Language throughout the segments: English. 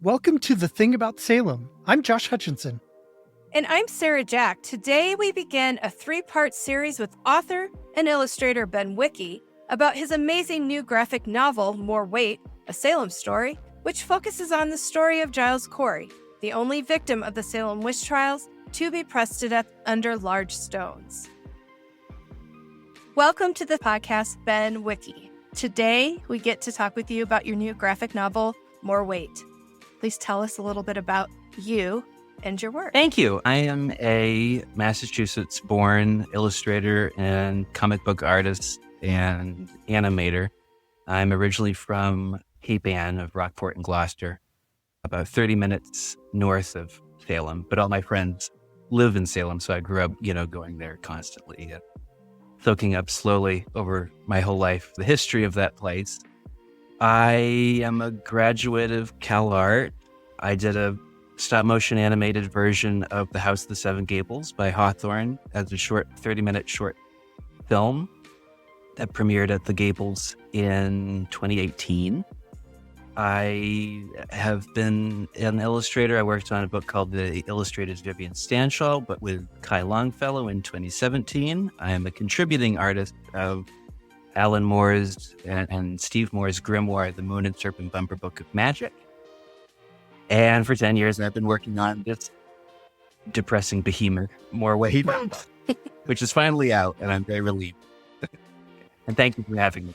Welcome to the Thing About Salem. I'm Josh Hutchinson. And I'm Sarah Jack. Today we begin a 3-part series with author and illustrator Ben Wickey about his amazing new graphic novel, More Weight, A Salem Story, which focuses on the story of Giles Corey, the only victim of the Salem Witch Trials to be pressed to death under large stones. Welcome to the podcast, Ben Wickey. Today we get to talk with you about your new graphic novel, More Weight. Please tell us a little bit about you and your work. Thank you. I am a Massachusetts-born illustrator and comic book artist and animator. I'm originally from Cape Ann of Rockport and Gloucester, about 30 minutes north of Salem. But all my friends live in Salem, so I grew up, going there constantly, soaking up slowly over my whole life the history of that place. I am a graduate of CalArt. I did a stop-motion animated version of The House of the Seven Gables by Hawthorne as a short 30-minute short film that premiered at the Gables in 2018. I have been an illustrator. I worked on a book called The Illustrated Vivian Stanshall, but with Kai Longfellow in 2017. I am a contributing artist of Alan Moore's and Steve Moore's grimoire, The Moon and Serpent Bumper Book of Magic. And for 10 years, I've been working on this depressing behemoth, More Weight, which is finally out, and I'm very relieved. And thank you for having me.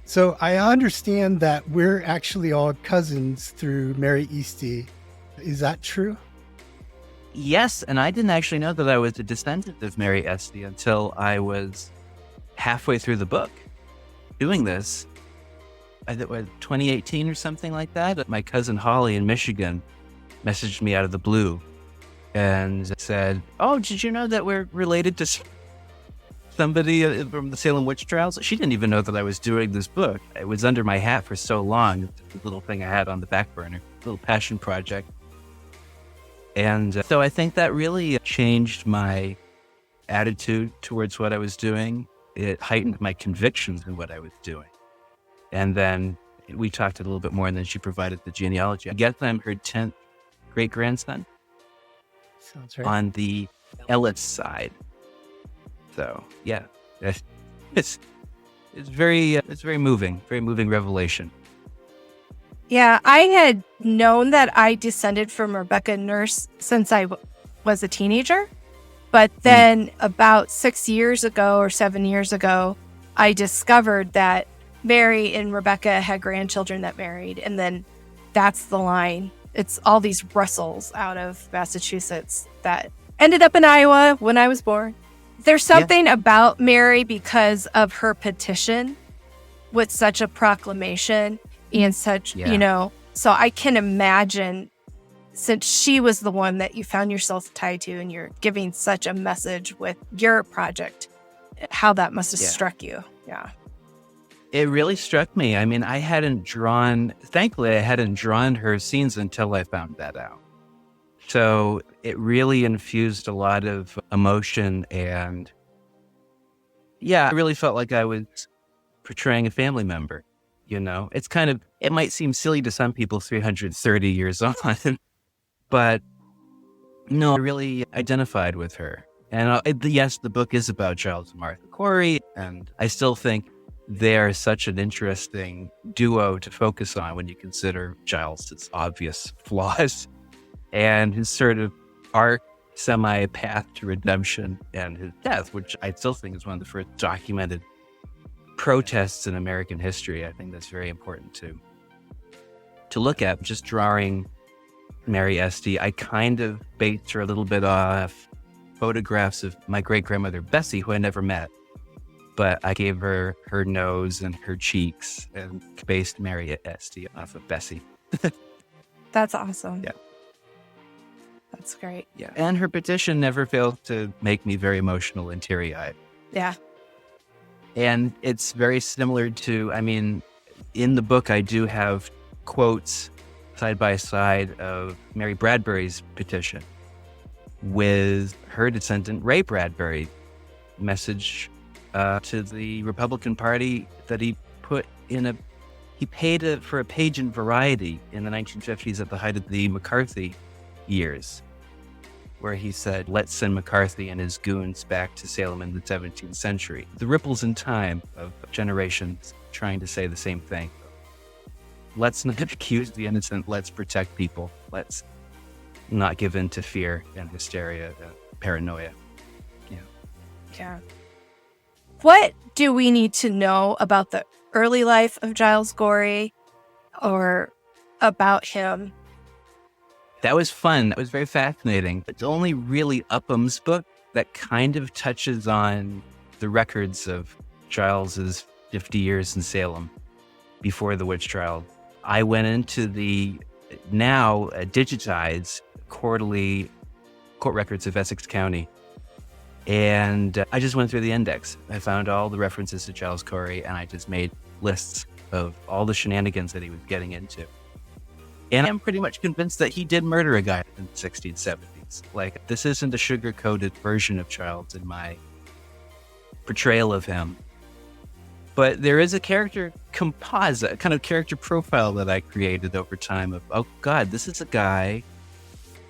So I understand that we're actually all cousins through Mary Easty. Is that true? Yes, and I didn't actually know that I was a descendant of Mary Easty until I was halfway through the book doing this. I think 2018 or something like that. My cousin Holly in Michigan messaged me out of the blue and said, "Oh, did you know that we're related to somebody from the Salem Witch Trials?" She didn't even know that I was doing this book. It was under my hat for so long. It's a little thing I had on the back burner, a little passion project. And so I think that really changed my attitude towards what I was doing. It heightened my convictions in what I was doing. And then we talked a little bit more, and then she provided the genealogy. I guess I'm her 10th great-grandson. Sounds right. On the Ellis side. So, yeah, it's very moving, very moving revelation. Yeah, I had known that I descended from Rebecca Nurse since I was a teenager. But then about 6 years ago or 7 years ago, I discovered that Mary and Rebecca had grandchildren that married. And then that's the line. It's all these Russells out of Massachusetts that ended up in Iowa when I was born. There's something about Mary because of her petition with such a proclamation and such, so I can imagine, since she was the one that you found yourself tied to and you're giving such a message with your project, how that must have struck you. Yeah. It really struck me. I mean, thankfully, I hadn't drawn her scenes until I found that out. So it really infused a lot of emotion, and I really felt like I was portraying a family member. It might seem silly to some people 330 years on, but no, I really identified with her. And yes, the book is about Giles and Martha Corey, and I still think they are such an interesting duo to focus on when you consider Giles' obvious flaws and his sort of arc, semi-path to redemption, and his death, which I still think is one of the first documented protests in American history. I think that's very important to look at. Just drawing Mary Easty, I kind of based her a little bit off photographs of my great-grandmother Bessie, who I never met. But I gave her her nose and her cheeks and based Mary Easty off of Bessie. That's awesome. Yeah. That's great. Yeah. And her petition never failed to make me very emotional and teary-eyed. Yeah. And it's very similar to, in the book, I do have quotes side by side of Mary Bradbury's petition with her descendant, Ray Bradbury, message to the Republican Party that he put in a He paid for a page in Variety in the 1950s at the height of the McCarthy years, where he said, let's send McCarthy and his goons back to Salem in the 17th century. The ripples in time of generations trying to say the same thing. Let's not accuse the innocent. Let's protect people. Let's not give in to fear and hysteria and paranoia. Yeah. What do we need to know about the early life of Giles Corey or about him? That was fun. That was very fascinating. It's only really Upham's book that kind of touches on the records of Giles's 50 years in Salem before the witch trial. I went into the now digitized quarterly court records of Essex County, and I just went through the index. I found all the references to Giles Corey, and I just made lists of all the shenanigans that he was getting into. And I'm pretty much convinced that he did murder a guy in the 60s, 70s. Like, this isn't a sugar-coated version of Giles in my portrayal of him. But there is a character composite, a kind of character profile that I created over time of, oh God, this is a guy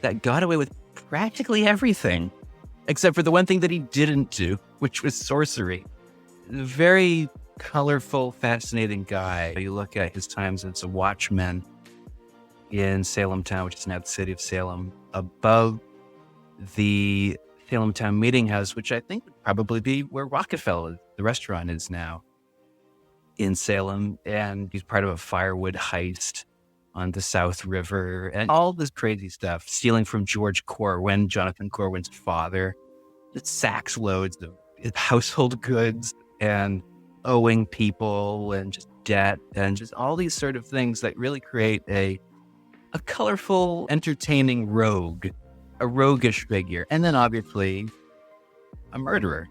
that got away with practically everything, except for the one thing that he didn't do, which was sorcery. Very colorful, fascinating guy. You look at his times as a watchman in Salem Town, which is now the city of Salem, above the Salem Town Meeting House, which I think would probably be where Rockefeller, the restaurant, is now in Salem. And he's part of a firewood heist on the South River and all this crazy stuff, stealing from George Corwin, Jonathan Corwin's father, just sacks loads of household goods and owing people and just debt and just all these sort of things that really create a colorful, entertaining rogue, a roguish figure. And then obviously a murderer.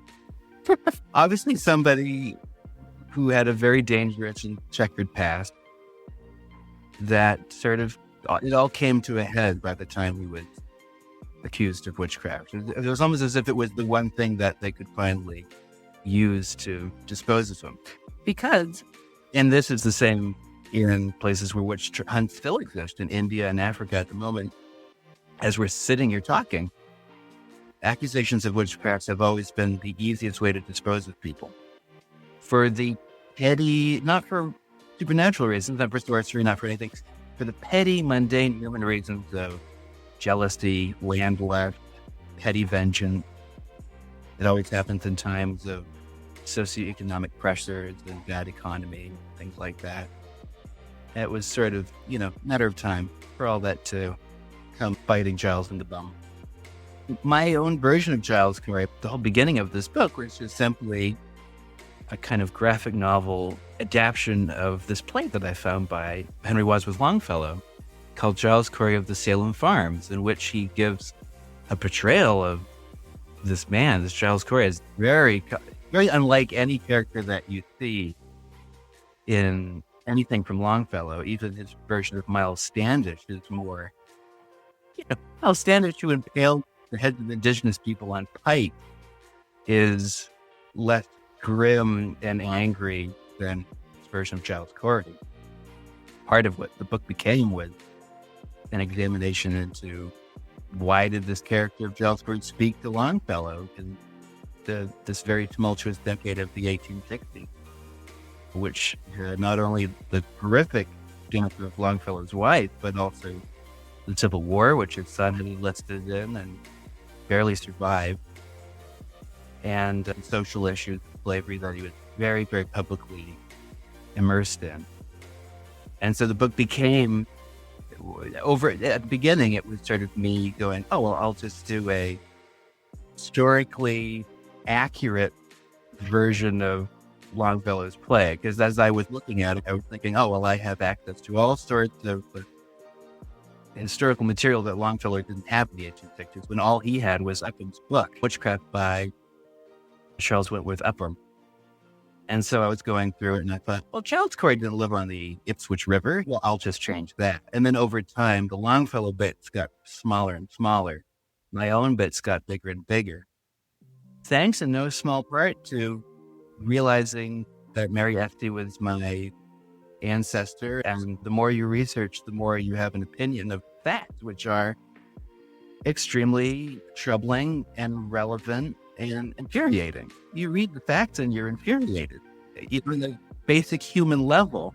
Obviously somebody who had a very dangerous and checkered past that sort of, it all came to a head by the time he was accused of witchcraft. It was almost as if it was the one thing that they could finally use to dispose of him. Because, and this is the same in places where witch hunts still exist, in India and Africa at the moment, as we're sitting here talking, accusations of witchcraft have always been the easiest way to dispose of people. For the petty, not for supernatural reasons, not for sorcery, not for anything, for the petty, mundane human reasons of jealousy, land left, petty vengeance. It always happens in times of socioeconomic pressures and bad economy, things like that. It was sort of, matter of time for all that to come biting Giles in the bum. My own version of Giles Corey, the whole beginning of this book, was just simply a kind of graphic novel adaptation of this play that I found by Henry Wadsworth Longfellow called Giles Corey of the Salem Farms, in which he gives a portrayal of this man, this Giles Corey, is very, very unlike any character that you see in anything from Longfellow. Even his version of Miles Standish is more, Miles Standish, who impaled the heads of indigenous people on pike, is less grim and angry than his version of Giles Corey. Part of what the book became was an examination into why did this character of Giles Corey speak to Longfellow in this very tumultuous decade of the 1860s, which not only the horrific death of Longfellow's wife, but also the Civil War, which his son had enlisted in and barely survived, and social issues, slavery that he was very, very publicly immersed in. And so the book became, over at the beginning, it was sort of me going, oh, well, I'll just do a historically accurate version of Longfellow's play. Because as I was looking at it, I was thinking, oh, well, I have access to all sorts of historical material that Longfellow didn't have in the 1860s, when all he had was Upham's book, Witchcraft by Charles Wentworth Upham. And so I was going through it and I thought, well, Giles Corey didn't live on the Ipswich River. Well, I'll just change that. And then over time, the Longfellow bits got smaller and smaller. My own bits got bigger and bigger. Thanks in no small part to realizing that Mary Easty was my ancestor. And the more you research, the more you have an opinion of facts, which are extremely troubling and relevant and infuriating. You read the facts and you're infuriated. Even the basic human level,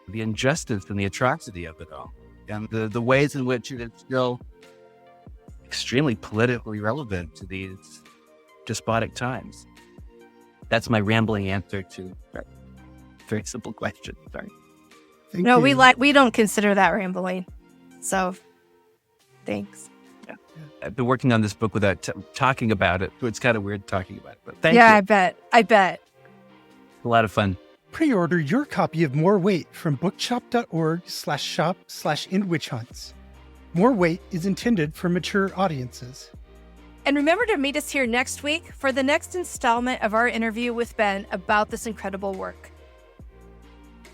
the injustice and the atrocity of it all, and the ways in which it is still extremely politically relevant to these despotic times. That's my rambling answer to a very simple question. Sorry. Thank No, you. we don't consider that rambling. So, thanks. I've been working on this book without talking about it, so it's kind of weird talking about it. But thank you. I bet. A lot of fun. Pre-order your copy of More Weight from bookshop.org/shop/IndWitchHunts. More Weight is intended for mature audiences. And remember to meet us here next week for the next installment of our interview with Ben about this incredible work.